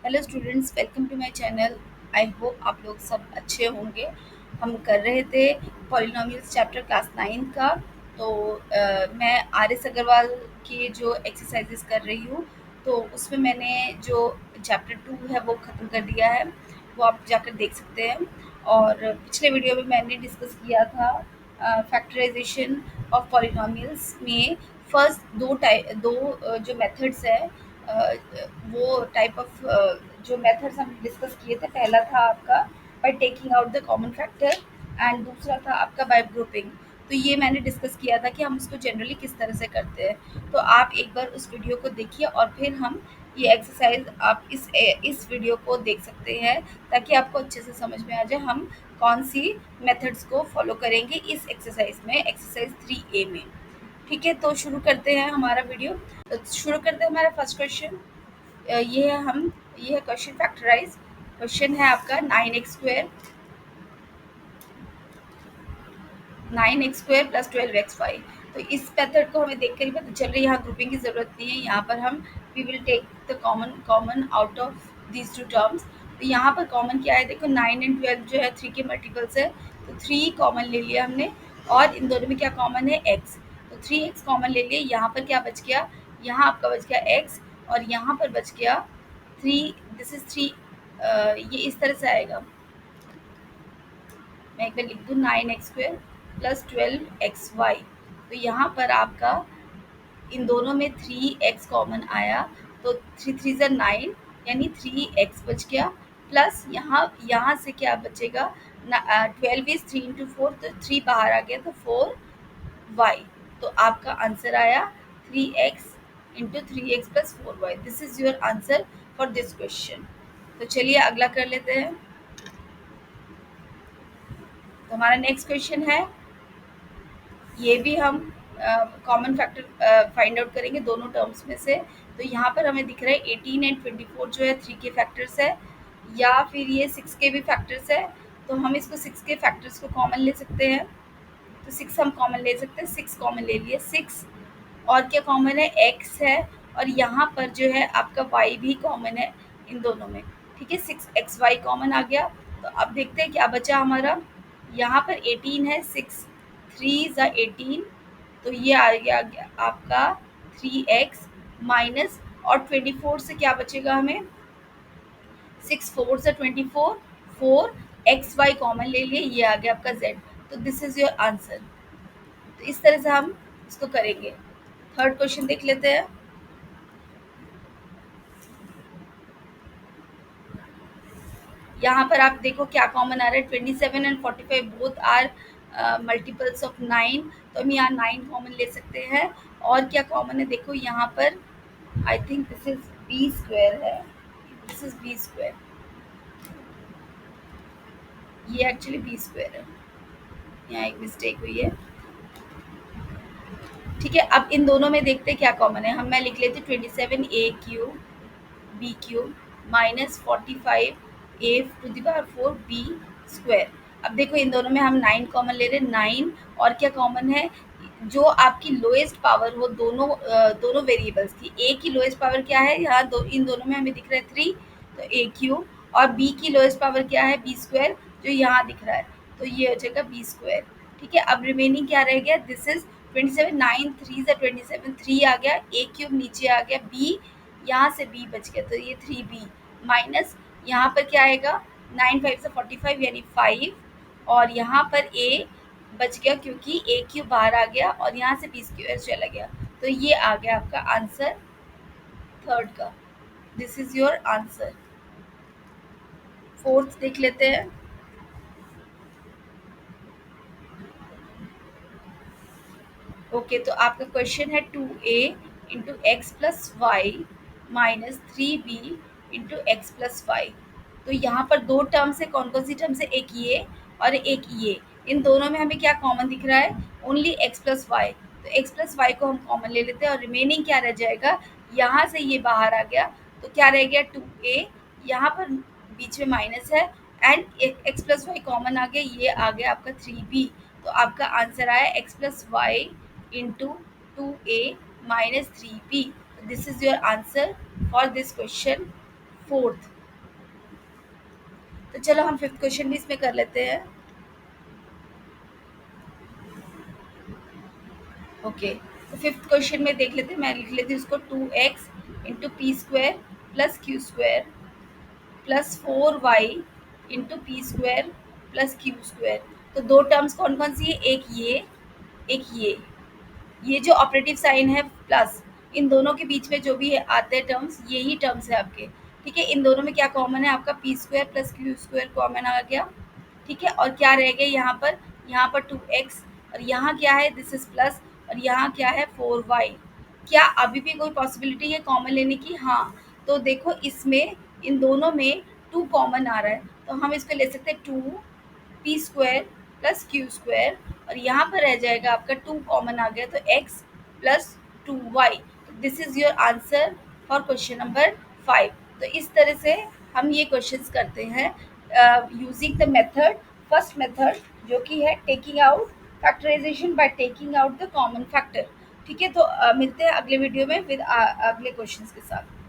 Hello students, welcome to my channel. I hope आप लोग सब अच्छे होंगे। हम कर रहे थे पॉलिनोमियल्स चैप्टर क्लास 9 का। तो मैं आर एस अग्रवाल की जो एक्सरसाइजेस कर रही हूँ, तो उसमें मैंने जो चैप्टर 2 है वो ख़त्म कर दिया है। वो आप जाकर देख सकते हैं। और पिछले वीडियो में मैंने डिस्कस किया था फैक्टराइजेशन ऑफ पॉलिनोमियल्स में फर्स्ट दो जो मेथड्स है, अ, वो टाइप ऑफ जो मेथड्स हम डिस्कस किए थे। पहला था आपका bye taking out the common factor and दूसरा था आपका बाय ग्रुपिंग। तो ये मैंने डिस्कस किया था कि हम उसको जनरली किस तरह से करते हैं। तो आप एक बार उस वीडियो को देखिए और फिर हम ये एक्सरसाइज आप इस वीडियो को देख सकते हैं, ताकि आपको अच्छे से समझ में आ जाए हम कौन सी मेथड्स को फॉलो करेंगे इस एक्सरसाइज में, एक्सरसाइज 3A में। ठीक है, तो शुरू करते हैं हमारा वीडियो। तो शुरू करते हैं हमारा फर्स्ट क्वेश्चन। ये है क्वेश्चन फैक्टराइज। क्वेश्चन है आपका 9x स्क्वायर प्लस 12xy। तो इस मेथड को हमें देखकर ही पता चल रही है यहाँ ग्रुपिंग की ज़रूरत नहीं है। यहाँ पर हम we will take the common common out of these two terms. तो यहाँ पर कॉमन क्या है, देखो 9 एंड 12 जो है 3 के मल्टीपल्स है, तो 3 कॉमन ले लिया हमने। और इन दोनों में क्या कॉमन है, x। तो 3x कॉमन ले लिए। यहाँ पर क्या बच गया, यहाँ आपका बच गया x और यहाँ पर बच गया 3। This is 3। ये इस तरह से आएगा। मैं एक बार लिख दूँ 9x स्क्वायर प्लस 12xy। तो यहाँ पर आपका इन दोनों में 3x कॉमन आया, तो 3 3 ज़ा 9, यानी 3x बच गया। प्लस यहाँ यहाँ से क्या बचेगा, 12 इज 3 इंटू 4, तो 3 बाहर आ गया, तो 4y। तो आपका आंसर आया 3x into 3x plus 4y। This is your answer for this question. तो चलिए अगला कर लेते हैं। तो हमारा नेक्स्ट क्वेश्चन है, ये भी हम कॉमन फैक्टर फाइंड आउट करेंगे दोनों टर्म्स में से। तो यहाँ पर हमें दिख रहा है 18 एंड 24 जो है 3 के फैक्टर्स है, या फिर ये 6 के भी फैक्टर्स है। तो हम इसको 6 के फैक्टर्स को कॉमन ले सकते हैं। तो 6 हम कॉमन ले सकते हैं, 6 कॉमन ले लिए। 6 और क्या कॉमन है, x है। और यहाँ पर जो है आपका y भी कॉमन है इन दोनों में। ठीक है, 6xy कॉमन आ गया। तो अब देखते हैं क्या बचा हमारा। यहाँ पर 18 है, 6 3 ज़ा 18, तो ये आ गया आपका 3x माइनस। और 24 से क्या बचेगा हमें, 6 4 ज़ा 24, 4xy कॉमन ले लिए, ये आ गया आपका z। तो दिस इज योर आंसर। तो इस तरह से हम इसको करेंगे। थर्ड क्वेश्चन देख लेते हैं। यहाँ पर आप देखो क्या कॉमन आ रहा है, 27 and 45 both are multiples of 9। तो हम यहाँ 9 कॉमन ले सकते हैं। और क्या कॉमन है, देखो यहाँ पर I think this is B square है, दिस इज बी स्क्वायर, ये एक्चुअली बी स्क्वायर है, यहाँ एक मिस्टेक हुई है। ठीक है, अब इन दोनों में देखते हैं क्या कॉमन है। हम मैं लिख लेती 27a³ b³ माइनस 45a⁴b²। अब देखो इन दोनों में हम 9 कॉमन ले रहे हैं। 9 और क्या कॉमन है, जो आपकी लोएस्ट पावर हो दोनों वेरिएबल्स की। a की लोएस्ट पावर क्या है, यहाँ इन दोनों में हमें दिख रहा है 3, तो a³। और b की लोएस्ट पावर क्या है, b², जो यहाँ दिख रहा है, तो ये हो जाएगा b²। ठीक है, अब रिमेनिंग क्या रह गया, दिस इज 27, 9 3 ज़ा 27, 3 आ गया, a³ नीचे आ गया, b यहाँ से b बच गया, तो ये 3b माइनस यहाँ पर क्या आएगा, 9 5 से 45 यानी 5। और यहाँ पर a बच गया क्योंकि a³ बाहर आ गया और यहाँ से b² चला गया। तो ये आ गया आपका आंसर थर्ड का। This is your answer. Fourth देख लेते हैं। ओके, तो आपका क्वेश्चन है 2a into X plus Y minus 3b into X plus Y. तो यहाँ पर दो टर्म्स है, कौन कौन सी टर्म्स है, एक ये और एक ये। इन दोनों में हमें क्या कॉमन दिख रहा है, ओनली एक्स प्लस वाई। तो एक्स प्लस वाई को हम कॉमन ले लेते हैं और रिमेनिंग क्या रह जाएगा, यहाँ से ये बाहर आ गया, तो क्या रह गया 2a, यहाँ पर बीच में माइनस है, and X plus Y common आ गया, ये आ गया आपका 3b। तो आपका आंसर आया X plus Y into 2a minus 3b. This is your answer for this question fourth. तो चलो हम फिफ्थ क्वेश्चन भी इसमें कर लेते हैं। ओके, तो फिफ्थ क्वेश्चन में देख लेते हैं, मैं लिख लेती हूँ उसको, 2x into P square plus Q square plus 4y into P square plus Q square. तो दो टर्म्स कौन कौन सी है, एक ये, एक ये जो ऑपरेटिव साइन है प्लस, इन दोनों के बीच में जो भी है आते हैं टर्म्स, यही टर्म्स है आपके। ठीक है, इन दोनों में क्या कॉमन है, आपका P square plus Q square common आ गया। ठीक है, और क्या रह गया यहाँ पर 2x, और यहाँ क्या है, दिस इज प्लस, और यहाँ क्या है 4y। क्या अभी भी कोई पॉसिबिलिटी है कॉमन लेने की? हाँ, तो देखो इसमें इन दोनों में 2 कॉमन आ रहा है, तो हम इसको ले सकते हैं 2 P square plus Q square, और यहाँ पर रह जाएगा आपका 2 कॉमन आ गया, तो x plus 2y। This is your answer for question number 5। तो इस तरह से हम ये क्वेश्चंस करते हैं using the method, first method, जो कि है taking out factorization by taking out the common factor. ठीक है, तो मिलते हैं अगले वीडियो में विद अगले क्वेश्चंस के साथ।